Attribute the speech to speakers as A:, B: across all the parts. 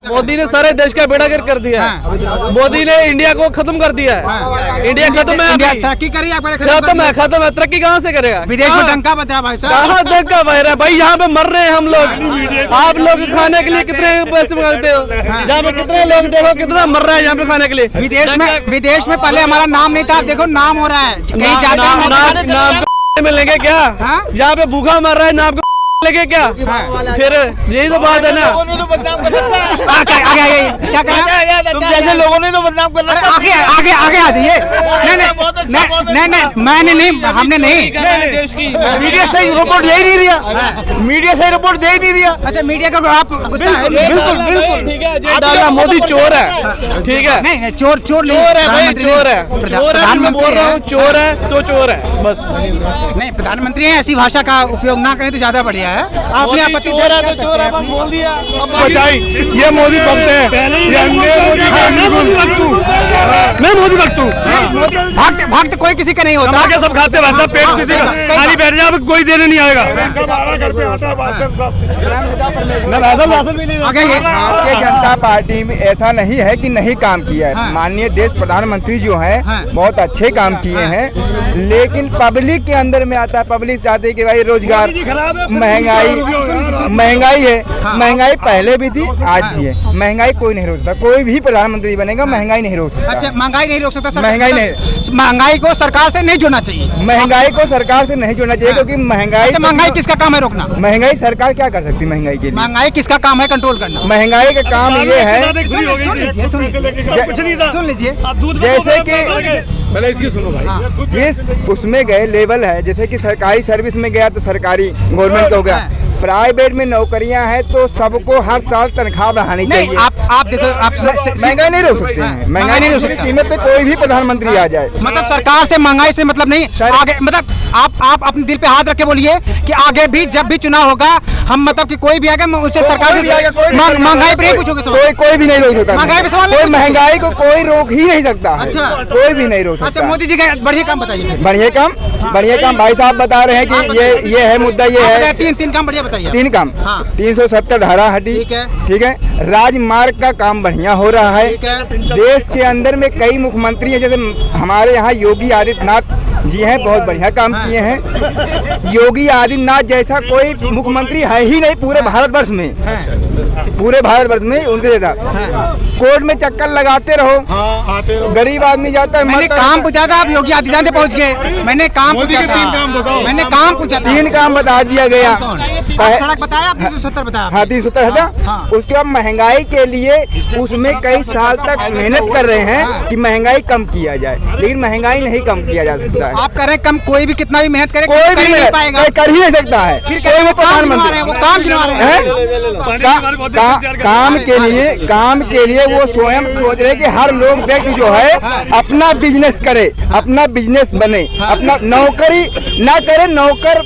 A: मोदी ने सारे देश का बेड़ा गर्क कर दिया है। मोदी ने इंडिया को खत्म कर दिया है। इंडिया खत्म है,
B: तरक्की करी
A: खत्म है। तरक्की कहाँ से करेगा?
B: विदेश में डंका बज रहा भाई साहब।
A: कहाँ डंका बज रहा है भाई? यहाँ पे मर रहे हैं हम लोग। आप लोग खाने के लिए कितने पैसे मांगते हो? यहाँ पे कितने लोग देखो कितना मर रहा है यहाँ पे खाने के लिए।
B: विदेश में पहले हमारा नाम नहीं था, देखो नाम हो रहा है। कहीं जाते
A: नाम में लेंगे क्या? जहाँ पे भूखा मर रहा है नाम लगे क्या? फिर यही तो बात है ना।
B: क्या करें?
C: तुम जैसे लोगों ने तो बदनाम कर रखा।
B: आगे आगे आगे आ जाइए। नहीं मैंने नहीं, हमने नहीं।
C: मीडिया सही रिपोर्ट दे ही नहीं दिया। मीडिया सही रिपोर्ट दे ही नहीं दिया।
B: अच्छा मीडिया का आप
C: बिल्कुल
A: ठीक है। डाला मोदी चोर है, ठीक है।
B: नहीं चोर
A: है भाई, चोर है। मैं बोल रहा हूँ चोर है तो चोर है बस।
B: नहीं प्रधानमंत्री है, ऐसी भाषा का उपयोग ना करें तो ज्यादा बढ़िया है। आपने आपत्ति
A: चोर है तो चोर है बोल दिया।
D: बचाई ये मोदी भक्त है। मैं मोदी भक्त हूँ।
B: भक्त कोई किसी का नहीं होता।
D: आगे सब खाते रहता, पेट किसी का खाली बैठ जाए, कोई देने नहीं आएगा।
E: भारतीय जनता पार्टी में ऐसा नहीं है कि नहीं काम किया है। माननीय देश प्रधानमंत्री जो है बहुत अच्छे काम किए हैं, लेकिन पब्लिक के अंदर में आता है। पब्लिक चाहते है कि भाई रोजगार, महंगाई है। महंगाई पहले भी थी, आज भी है। महंगाई कोई नहीं रोक सकता। कोई भी प्रधानमंत्री बनेगा महंगाई नहीं रोक सकता।
B: अच्छा महंगाई नहीं रोक सकता।
E: महंगाई
B: को सरकार से नहीं जोड़ना चाहिए।
E: महंगाई को सरकार से नहीं जोड़ना चाहिए, क्योंकि
B: महंगाई किसका काम है रोकना?
E: महंगाई सरकार क्या कर सकती है महंगाई के लिए?
B: महंगाई किसका काम है कंट्रोल करना?
E: महंगाई का काम ये है,
B: सुन लीजिए
E: जैसे कि पहले इसकी सुनो भाई। जिस उसमें गए लेवल है, जैसे कि सरकारी सर्विस में गया तो सरकारी गवर्नमेंट हो गया। प्राइवेट में नौकरियां हैं तो सबको हर साल तनख्वाह बढ़ानी चाहिए।
B: आप देखो, आप
E: महंगाई नहीं रोक सकते हैं। महंगाई नहीं रोक सकते। कीमत पे कोई भी प्रधानमंत्री आ जाए,
B: मतलब सरकार से महंगाई से मतलब नहीं आगे। मतलब आप अपने दिल पे हाथ रख के बोलिए कि आगे भी जब भी चुनाव होगा हम मतलब कि कोई भी आएगा उससे सरकार से महंगाई पर नहीं पूछोगे।
E: कोई भी नहीं रोक सकता।
B: महंगाई पे सवाल,
E: कोई महंगाई को कोई रोक ही नहीं सकता।
B: अच्छा
E: कोई भी नहीं रोक सकता।
B: अच्छा मोदी जी का बढ़िया काम बताइए।
E: बढ़िया काम भाई साहब बता रहे हैं कि ये है मुद्दा, ये है
B: तीन काम बढ़िया बताइए।
E: 3 काम। 370 धारा हटी, ठीक है। राजमार्ग का काम बढ़िया हो रहा है। देश के अंदर में कई मुख्यमंत्री हैं, जैसे हमारे यहाँ योगी आदित्यनाथ जी हैं, बहुत बढ़िया काम किए हैं। योगी आदित्यनाथ जैसा कोई मुख्यमंत्री है ही नहीं पूरे भारतवर्ष में। पूरे भारतवर्ष में उनसे ज्यादा। कोर्ट में चक्कर लगाते रहो, गरीब आदमी जाता है।
B: मैंने काम पूछा था, आप योगी आदित्यनाथ से पहुंच गए। मैंने काम पूछा था,
D: 3 काम बताओ।
B: मैंने काम पूछा था,
E: 3 काम बता दिया गया।
B: सड़क बताया, 370 बताया।
E: हाँ 370 हटा। उसके बाद महंगाई के लिए उसमें कई साल तक मेहनत कर रहे हैं कि महंगाई कम किया जाए, लेकिन महंगाई नहीं कम किया जा सकता है।
B: आप कर रहे हैं कम, कोई भी कितना भी मेहनत करे
E: कोई भी
B: नहीं पाएगा,
E: कर ही नहीं सकता है।
B: फिर कोई वो प्रधानमंत्री वो काम गिनवा रहे हैं।
E: काम के लिए वो स्वयं सोच रहे कि हर लोग व्यक्ति जो है अपना बिजनेस करे, अपना बिजनेस बने, अपना नौकरी ना करे, नौकर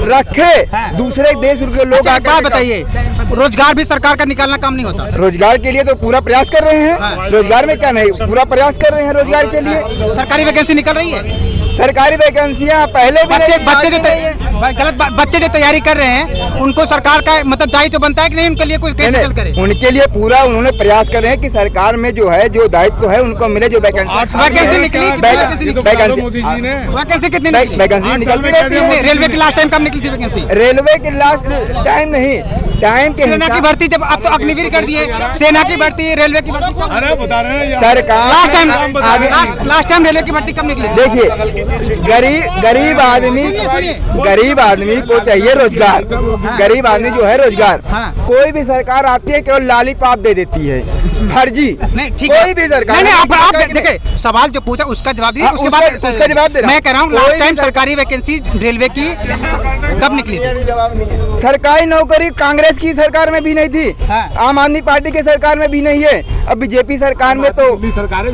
E: रखे दूसरे देश के लोग।
B: क्या बताइए, रोजगार भी सरकार का निकालना काम नहीं होता?
E: रोजगार के लिए तो पूरा प्रयास कर रहे हैं। रोजगार में क्या नहीं, पूरा प्रयास कर रहे हैं रोजगार के लिए।
B: सरकारी वैकेंसी निकल रही है।
E: सरकारी वैकेंसियां पहले भी
B: बच्चे जो तैयारी कर रहे हैं उनको सरकार का मतलब दायित्व बनता है कि नहीं, उनके लिए कुछ कैसे करे?
E: उनके लिए पूरा उन्होंने प्रयास कर रहे हैं कि सरकार में जो है जो दायित्व है उनको मिले। जो
B: वैकेंसी निकली, वैकेंसी कितनी
E: वैकेंसी निकलती रहती है।
B: रेलवे की लास्ट टाइम कब निकली थी वैकेंसी?
E: रेलवे की लास्ट टाइम नहीं, टाइम के
B: सेना की भर्ती जब अब तो अग्निवीर कर दिए, सेना की भर्ती, रेलवे की भर्ती
D: अरे बता रहे हैं
E: सरकार
B: लास्ट टाइम रेलवे की भर्ती कब निकली?
E: देखिए गरीब आदमी को चाहिए रोजगार। गरीब आदमी जो है रोजगार। कोई भी सरकार आती है केवल लालीपाप दे देती है, फर्जी।
B: नहीं ठीक
E: कोई
B: है,
E: भी सरकार
B: नहीं आप देखिए सवाल जो पूछा उसका जवाब दीजिए, उसके बाद
E: उसका जवाब दे रहा हूं।
B: मैं कह रहा हूँ लास्ट टाइम सरकारी वैकेंसी रेलवे की कब निकली थी?
E: सरकारी नौकरी कांग्रेस की सरकार में भी नहीं थी, आम आदमी पार्टी की सरकार में भी नहीं है, अब बीजेपी सरकार में तो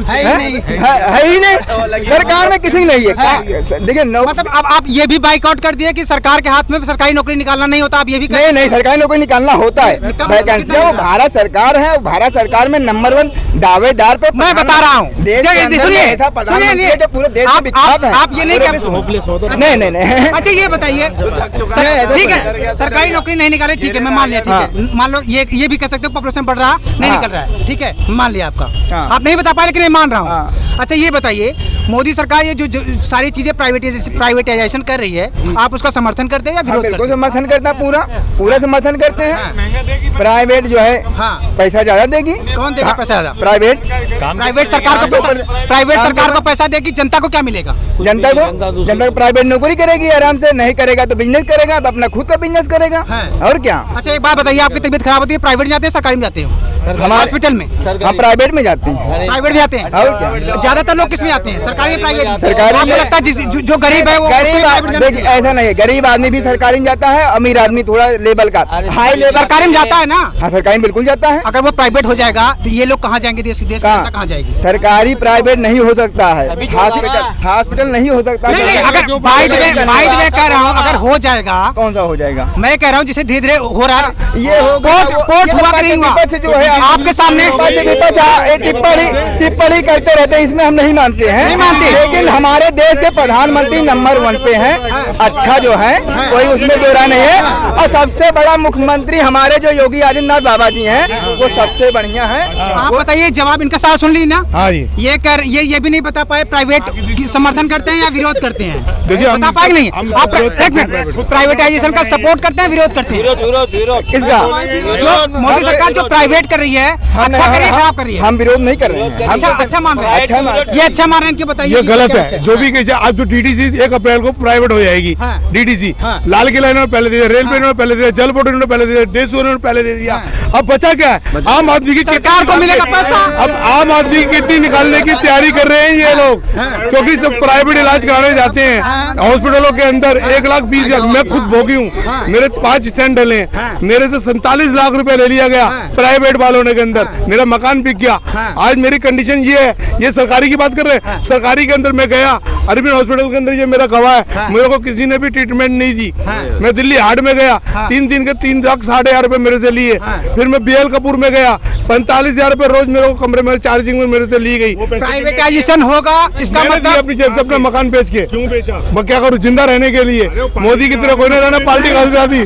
E: है ही नहीं। सरकार में किसी नहीं है। देखिए
B: मतलब अब आप ये भी बाइकआउट कर दिए कि सरकार के हाथ में सरकारी नौकरी निकालना नहीं होता। आप ये भी
E: नहीं सरकारी नौकरी निकालना होता है। वैकेंसियां वो भारत सरकार है, भारत सरकार में नंबर 1 दावेदार पे
B: मैं बता रहा हूँ।
E: सुनिए पूरे देश में विख्यात है।
B: आप ये नहीं,
E: नहीं।
B: अच्छा ये बताइए, सरकारी नौकरी नहीं निकाले, ठीक है, मैं मान लिया, ठीक है, मान लो ये भी कह सकते हो पॉपुलेशन बढ़ रहा नहीं निकल रहा है, ठीक है, मान लिया आपका, आप नहीं बता पाए लेकिन मैं मान रहा हूँ। अच्छा ये बताइए, मोदी सरकार ये जो सारी चीजें प्राइवेटाइजेशन कर रही है, आप उसका समर्थन करते हैं या विरोध करते हैं?
E: समर्थन करता, पूरा समर्थन करते हैं। प्राइवेट जो है पैसा ज्यादा देगी।
B: कौन देगा पैसा ज्यादा?
E: प्राइवेट
B: सरकार को पैसा देगी, जनता को क्या मिलेगा?
E: जनता को प्राइवेट नौकरी करेगी आराम से, नहीं करेगा तो बिजनेस करेगा, तो अपना खुद का बिजनेस करेगा, और क्या।
B: अच्छा एक बात बताइए, आपकी तबीयत खराब होती है, प्राइवेट में जाते हैं सरकारी में जाते हैं? हॉस्पिटल में
E: हम प्राइवेट में जाते हैं।
B: प्राइवेट में जाते हैं,
E: और क्या।
B: ज्यादातर लोग किस में जाते हैं, सरकारी में, प्राइवेट में?
E: सरकारी में।
B: आपको लगता है जो गरीब है वो
E: देखिए ऐसा नहीं है, गरीब आदमी भी सरकारी में जाता है, अमीर आदमी थोड़ा लेवल का हाई लेवल
B: सरकारी में जाता है ना?
E: हाँ सरकारी में बिल्कुल जाता है।
B: अगर वो प्राइवेट हो जाएगा तो ये लोग कहाँ जाएंगे, देश कहाँ जाएगी?
E: सरकारी प्राइवेट नहीं हो सकता है, हॉस्पिटल नहीं हो सकता।
B: नहीं, अगर बाय द वे कह रहा हूँ, अगर हो जाएगा,
E: कौन सा हो जाएगा?
B: मैं कह रहा हूँ जिसे धीरे धीरे हो रहा है,
E: ये
B: कोर्ट हुआ कि नहीं हुआ
E: जो है
B: आपके सामने
E: टिप्पणी करते रहते हैं, इसमें हम नहीं मानते हैं,
B: नहीं मानते।
E: लेकिन हमारे देश के प्रधानमंत्री नंबर 1 पे हैं, अच्छा जो है कोई उसमें दो राय नहीं है, और सबसे बड़ा मुख्यमंत्री हमारे जो योगी आदित्यनाथ बाबा जी हैं वो सबसे बढ़िया है।
B: आप बताइए, जवाब इनका साथ सुन ली ना?
F: हाँ जी।
B: ये भी नहीं बता पाए प्राइवेट की समर्थन करते हैं या विरोध करते हैं?
F: देखिए
B: बता पाए नहीं आप? एक मिनट, प्राइवेटाइजेशन का सपोर्ट करते हैं, विरोध करते हैं?
E: विरोध किसका?
B: जो मोदी सरकार जो प्राइवेट कर रही है, अच्छा कर रही है, खराब कर रही है?
E: हम विरोध नहीं कर रहे हैं।
B: अच्छा मान रहे हैं, ये अच्छा मान रहे हैं, इनके बताइए।
F: ये गलत है, जो भी कहे। आज तो डीटीसी 1 अप्रैल को प्राइवेट हो जाएगी। डीटीसी लाल किला इन्होंने पहले दे दिया, रेलवे इन्होंने पहले दे दिया, जल बोर्ड इन्होंने पहले दे दिया, डेसो इन्होंने पहले दे दिया। अब बचा क्या है? आम आदमी की
B: सरकार को मिलेगा पैसा।
F: अब आम आदमी की किडनी निकालने की तैयारी कर रहे हैं ये लोग, क्योंकि जब प्राइवेट इलाज कराने जाते हैं हॉस्पिटलों के अंदर 1,20,000, मैं खुद भोगी हूँ, मेरे 5 स्टैंड डले हैं, मेरे से 47 लाख रुपए ले लिया गया प्राइवेट वालों ने के अंदर, मेरा मकान बिक गया। आज मेरी कंडीशन ये है, ये सरकारी की बात कर रहे हैं, सरकारी के अंदर मैं गया, अरविंद हॉस्पिटल के अंदर, ये मेरा गवाह है, मेरे को किसी ने भी ट्रीटमेंट नहीं दी। मैं दिल्ली हार्ट में गया, 3 दिन के 3,60,000 रुपए मेरे से लिए। फिर मैं BL कपूर में गया, 45,000 रुपए रोज मेरे को कमरे में चार्जिंग में मेरे से ली गई।
B: प्राइवेटाइजेशन होगा इसका मतलब
F: अपनी जेब से अपना मकान बेच के क्यों बेचा? मैं क्या करूँ जिंदा रहने के लिए? मोदी की तरह कोई नहीं रहना, पार्टी का दी।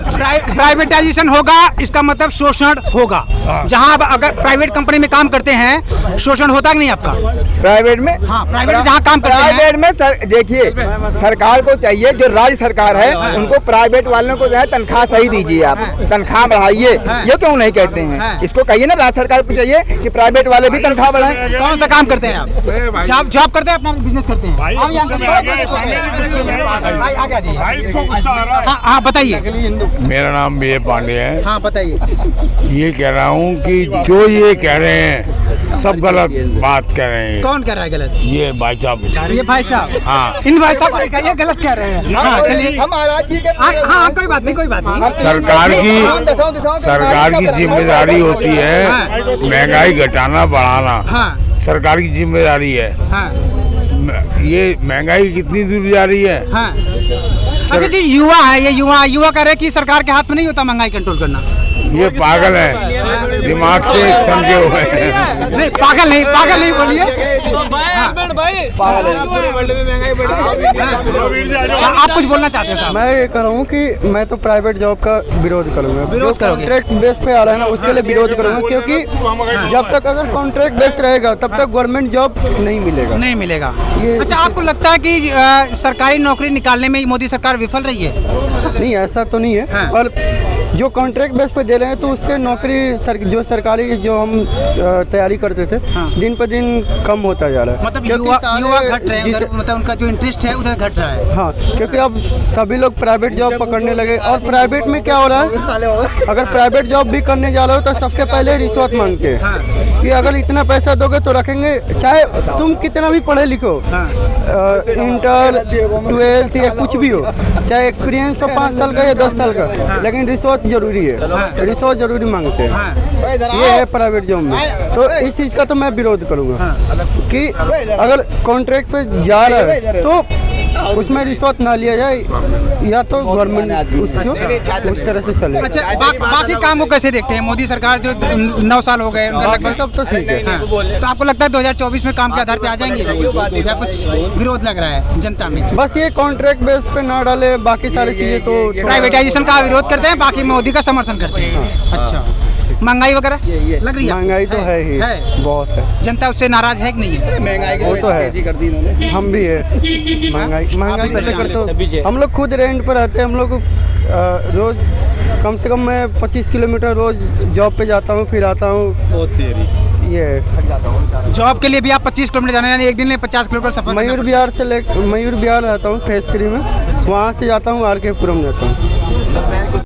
B: प्राइवेटाइजेशन होगा इसका मतलब शोषण होगा। जहाँ अगर प्राइवेट कंपनी में काम करते हैं, शोषण होता कि नहीं आपका?
E: प्राइवेट में?
B: हाँ, प्राइवेट में जहाँ काम करते हैं।
E: प्राइवेट में देखिए, सरकार को चाहिए, जो राज्य सरकार है उनको प्राइवेट वालों को जो है तनख्वाह सही दीजिए, आप तनख्वाह बढ़ाइए। ये क्यों नहीं कहते हैं? इसको कहिए ना, राज्य सरकार को चाहिए कि प्राइवेट वाले भी तनख्वाह बढ़ाएं।
B: कौन सा काम करते हैं आप? जॉब करते हैं, अपना बिजनेस करते हैं? हाँ बताइए।
G: मेरा नाम BA पांडे है।
B: हाँ बताइए।
G: ये कह रहा हूँ कि जो ये कह रहे हैं सब गलत बात कह रहे हैं।
B: कौन कह रहा है गलत?
G: ये भाई साहब।
B: ये भाई साहब?
G: हाँ।
B: इन भाई साहब ये गलत कह रहे हैं। हाँ चलिए।
E: हम महाराज जी के
B: हाँ कोई बात नहीं, कोई बात नहीं।
G: सरकार की जिम्मेदारी होती है महंगाई घटाना बढ़ाना, सरकार की जिम्मेदारी है। ये महंगाई कितनी दूर जा रही है?
B: अच्छा जी, युवा है, ये युवा कह रहे हैं कि सरकार के हाथ में नहीं होता महंगाई कंट्रोल करना।
G: ये पागल है, दिमाग से समझे हुए हैं।
B: नहीं पागल नहीं बोलिए। आप कुछ बोलना चाहते हैं साहब?
H: मैं ये कह रहा हूँ कि मैं तो प्राइवेट जॉब का विरोध करूँगा।
B: विरोध करोगे?
H: कॉन्ट्रैक्ट बेस पे आ रहा है ना, उसके लिए विरोध करूँगा, क्योंकि जब तक अगर कॉन्ट्रैक्ट बेस रहेगा तब तक गवर्नमेंट जॉब नहीं मिलेगा। अच्छा, आपको लगता है कि सरकारी नौकरी निकालने में मोदी सरकार विफल रही है? नहीं, ऐसा तो नहीं है, पर जो कॉन्ट्रैक्ट बेस पे दे रहे हैं तो उससे नौकरी जो सरकारी जो हम तैयारी करते थे दिन पर दिन कम होता जा रहा है।
B: मतलब युवा घट रहे हैं, मतलब उनका जो इंटरेस्ट है उधर घट रहा है।
H: हाँ, क्योंकि अब सभी लोग प्राइवेट जॉब पकड़ने लगे, और प्राइवेट में क्या हो रहा है, अगर प्राइवेट जॉब भी करने जा रहे हो तो सबसे पहले रिश्वत मांगते हैं कि अगर इतना पैसा दोगे तो रखेंगे, चाहे तुम कितना भी पढ़े लिखो, इंटर 12th या कुछ भी हो, चाहे एक्सपीरियंस हो 5 साल का या 10 साल का, लेकिन रिश्वत जरूरी है, रिश्वत जरूरी मांगते हैं। ये है प्राइवेट जॉब में, तो इस चीज़ का तो मैं विरोध करूँगा कि अगर कॉन्ट्रैक्ट पे जा रहा है तो उसमें रिश्वत ना लिया जाए, या तो गवर्नमेंट उस तरह से चले।
B: अच्छा, बाकी काम को कैसे देखते हैं? मोदी सरकार जो 9 साल हो गए उनका लगभग,
H: सब तो ठीक है।
B: तो आपको लगता है 2024 में काम के आधार पे आ जाएंगे या कुछ विरोध लग रहा है जनता में?
H: बस ये कॉन्ट्रैक्ट बेस पे ना डाले, बाकी सारी चीजें तो
B: प्राइवेटाइजेशन का विरोध करते हैं, बाकी मोदी का समर्थन करते हैं। अच्छा, महंगाई वगैरह लग रही है?
H: महंगाई तो है ही, बहुत है।
B: जनता उससे नाराज है कि नहीं है?
H: वो तो है, हम भी है। महंगाई को लेकर तो हम लोग खुद रेंट पर रहते हैं। हम लोग रोज कम से कम मैं 25 किलोमीटर रोज जॉब पे जाता हूँ, फिर आता हूँ। ये
B: जॉब के लिए भी आप 25 किलोमीटर जाना, यानी एक दिन में 50 किलोमीटर सफर?
H: मयूर विहार रहता हूँ फेज 3 में, वहाँ से जाता हूँ RK पुरम जाता हूँ।